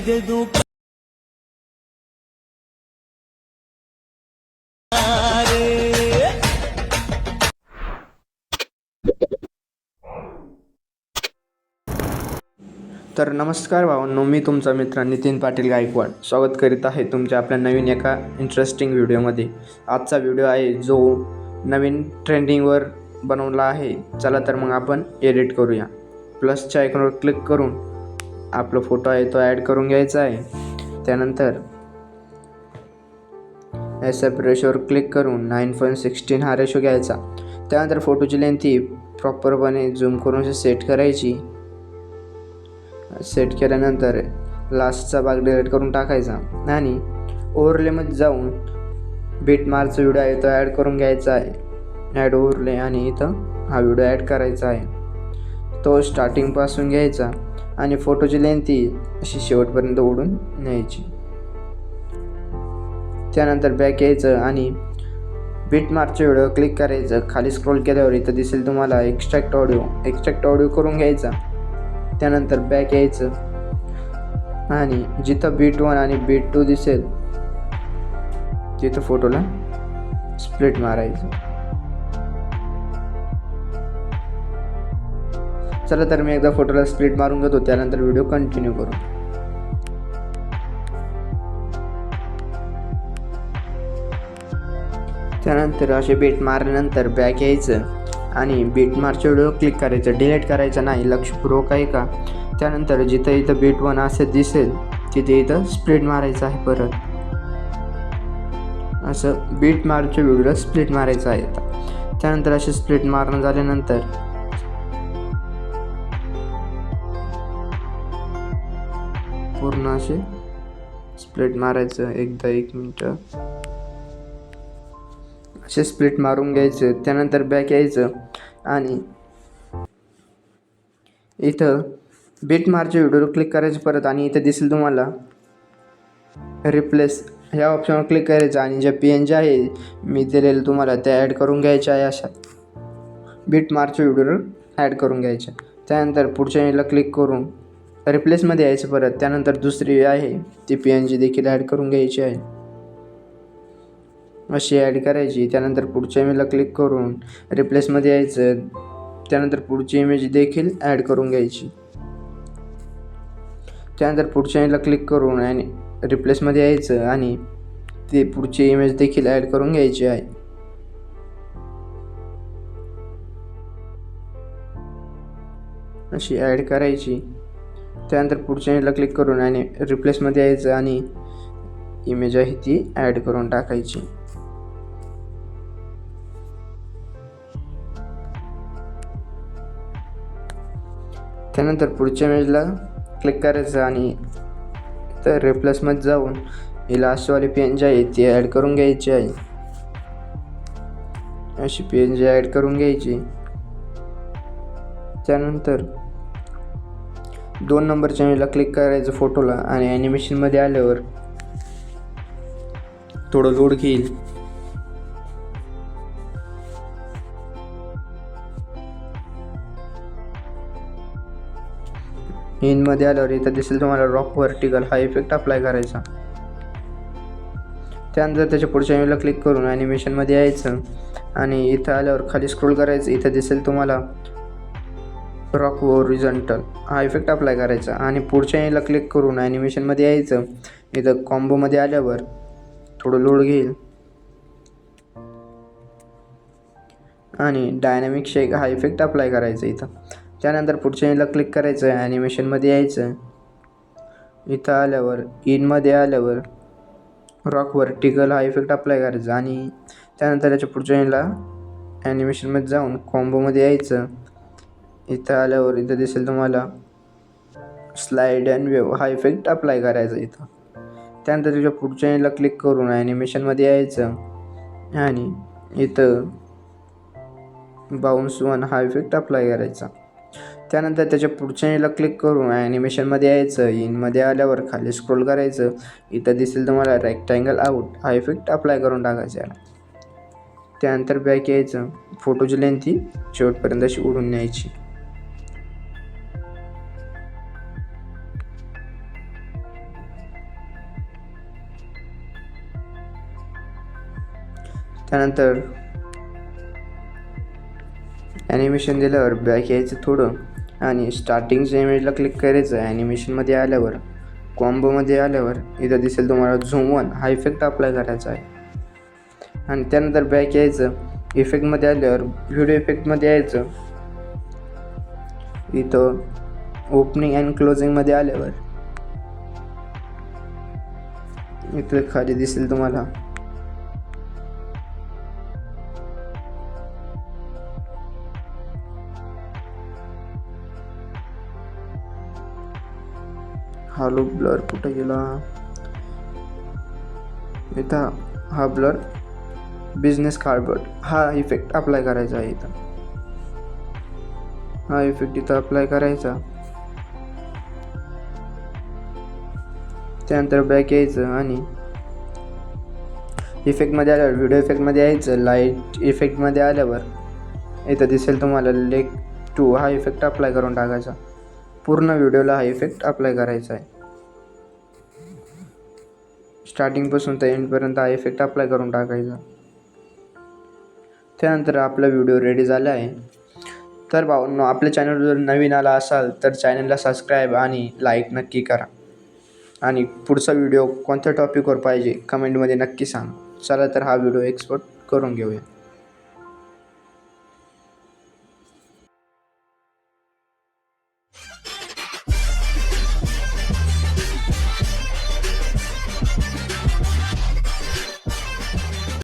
दे दूं प्यारे। तर नमस्कार भावांनो, मी तुमचा मित्र नितीन पाटील गायकवाड स्वागत करीत आहे तुमच्या आपल्या नवीन एका इंटरेस्टिंग व्हिडिओमध्ये। आजचा व्हिडिओ आहे जो नवीन ट्रेंडिंगवर बनवला आहे। चला तर मग आपण एडिट करूया। प्लसच्या आयकॉनवर क्लिक करून आपला फोटो आहे तो ॲड करून घ्यायचा आहे। त्यानंतर एसएफ रेशोवर क्लिक करून 9:16 हा रेशो घ्यायचा। त्यानंतर फोटोची लेंथ ही प्रॉपरपणे झूम करून सेट करायची। सेट केल्यानंतर लास्टचा भाग डिलीट करून टाकायचा आणि ओव्हरलेमध्ये जाऊन बीट मार्कचा व्हिडिओ आहे तो ॲड करून घ्यायचा आहे। ॲड ओव्हरले आणि इथं हा व्हिडिओ ॲड करायचा आहे। तो स्टार्टिंगपासून घ्यायचा आणि फोटोची लेंथ ही अशी शेवटपर्यंत ओढून न्यायची। त्यानंतर बॅक यायचं आणि बीट मार्कचा व्हिडिओ क्लिक करायचं। खाली स्क्रोल केल्यावर इथं दिसेल तुम्हाला एक्स्ट्रॅक्ट ऑडिओ करून घ्यायचा। त्यानंतर बॅक यायचं आणि जिथं बीट 1 आणि बीट 2 दिसेल तिथं फोटोला स्प्लिट मारायचं। चला तर मी एकदा फोटोला स्प्लिट मारून घेतो, त्यानंतर व्हिडिओ कंटिन्यू करू। त्यानंतर असे बीट मारल्यानंतर बॅक यायचं आणि बीट मार्कचा व्हिडिओ क्लिक करायचं, डिलीट करायचं नाही, लक्षपूर्वक आहे का। त्यानंतर जिथं इथं बीट 1 असं दिसेल तिथे इथं स्प्लिट मारायचं आहे। परत असं बीट मार्कच्या व्हिडिओला स्प्लिट मारायचं आहे। त्यानंतर असे स्प्लिट मारणं झाल्यानंतर पूर्ण असे स्प्लिट मारायचं एकदा 1 मिनिट असे स्प्लिट मारून घ्यायचं। त्यानंतर बॅक यायचं आणि इथं बीट मार्कच्या व्हिडिओवर क्लिक करायचं परत आणि इथं दिसेल तुम्हाला रिप्लेस ह्या ऑप्शनवर क्लिक करायचं आणि ज्या PNG आहे मी दिलेलं तुम्हाला त्या ॲड करून घ्यायच्या आहे। अशा बीट मार्कच्या व्हिडिओवर ॲड करून घ्यायच्या। त्यानंतर पुढच्या याला क्लिक करून रिप्लेसमध्ये यायचं परत। त्यानंतर दुसरी आहे ती PNG देखील ॲड करून घ्यायची आहे, अशी ॲड करायची। त्यानंतर पुढच्या इमेजला क्लिक करून रिप्लेसमध्ये यायचं। त्यानंतर पुढची इमेज देखील ॲड करून घ्यायची। त्यानंतर पुढच्या इमेजला क्लिक करून आणि रिप्लेसमध्ये यायचं आणि ती पुढची इमेज देखील ॲड करून घ्यायची आहे। अशी ॲड करायची। त्यानंतर पुढच्या इमेजला क्लिक करून आणि रिप्लेसमध्ये यायचं आणि इमेज आहे ती ॲड करून टाकायची। त्यानंतर पुढच्या इमेजला क्लिक करायचं आणि तर रिप्लेसमध्ये जाऊन ही लास्टवाली PNG आहे ती ॲड करून घ्यायची आहे। अशी PNG ॲड करून घ्यायची। त्यानंतर 2 नंबरच्या इमेजला क्लिक करायचं फोटोला आणि ॲनिमेशनमध्ये आल्यावर थोडं लोड घेईल। इनमध्ये आल्यावर इथं दिसेल तुम्हाला रॉक व्हर्टिकल हा इफेक्ट अप्लाय करायचा। त्यानंतर त्याच्या पुढच्या इमेजला क्लिक करून ॲनिमेशनमध्ये यायचं आणि इथं आल्यावर खाली स्क्रोल करायचं। इथं दिसेल तुम्हाला रॉक हॉरिझॉन्टल हा इफेक्ट अप्लाय करायचा आणि पुढच्या इमेजला क्लिक करून ॲनिमेशनमध्ये यायचं। इथं कॉम्बोमध्ये आल्यावर थोडं लोड घेईल आणि डायनॅमिक शेक हा इफेक्ट अप्लाय करायचा इथं। त्यानंतर पुढच्या इमेजला क्लिक करायचं, ॲनिमेशनमध्ये यायचं। इथं आल्यावर इनमध्ये आल्यावर रॉक व्हर्टिकल हा इफेक्ट अप्लाय करायचा आणि त्यानंतर याच्या पुढच्या इमेजला ॲनिमेशनमध्ये जाऊन कॉम्बोमध्ये यायचं। इथं आल्यावर इथं दिसेल तुम्हाला स्लाइड अँड वेव हा इफेक्ट अप्लाय करायचा इथं। त्यानंतर त्याच्या पुढच्या इमेजला क्लिक करून ॲनिमेशनमध्ये यायचं आणि इथं बाउन्स 1 हा इफेक्ट अप्लाय करायचा। त्यानंतर त्याच्या पुढच्या इमेजला क्लिक करून ॲनिमेशनमध्ये यायचं। इनमध्ये आल्यावर खाली स्क्रोल करायचं। इथं दिसेल तुम्हाला रेक्टँगल आउट हा इफेक्ट अप्लाय करून टाकायचा आहे। त्यानंतर बॅक यायचं, फोटोची लेंथ ही शेवटपर्यंत अशी ओढून न्यायची। त्यानंतर ॲनिमेशन दिल्यावर बॅक यायचं थोडं आणि स्टार्टिंगच्या इमेजला क्लिक करायचं. ॲनिमेशनमध्ये आल्यावर कॉम्बोमध्ये आल्यावर इथं दिसेल तुम्हाला झूम 1 हा इफेक्ट अप्लाय करायचा आहे. आणि त्यानंतर बॅक यायचं. इफेक्टमध्ये आल्यावर व्हिडिओ इफेक्टमध्ये यायचं. इथं ओपनिंग अँड क्लोजिंगमध्ये आल्यावर इथं खाली दिसेल तुम्हाला हॅलो ब्लर कुठं गेला. इथं हा ब्लर बिझनेस कार्डबोर्ड हा इफेक्ट अप्लाय करायचा आहे. इथं हा इफेक्ट इथं अप्लाय करायचा. त्यानंतर बॅक यायचं आणि इफेक्टमध्ये आल्यावर व्हिडिओ इफेक्टमध्ये यायचं. लाईट इफेक्टमध्ये आल्यावर इथं दिसेल तुम्हाला लेक 2 हा इफेक्ट अप्लाय करून टाकायचा. पूर्ण व्हिडिओला हा इफेक्ट अप्लाय करायचा आहे. स्टार्टिंगपासून तर एंडपर्यंत हा इफेक्ट अप्लाय करून टाकायचा. त्यानंतर आपला व्हिडिओ रेडी झाला आहे. तर भावांनो, आपल्या चॅनलवर जर नवीन आला असाल तर चॅनलला सबस्क्राईब आणि लाईक नक्की करा. आणि पुढचा व्हिडिओ कोणत्या टॉपिकवर पाहिजे कमेंटमध्ये नक्की सांगा. चला तर हा व्हिडिओ एक्सपोर्ट करून घेऊया.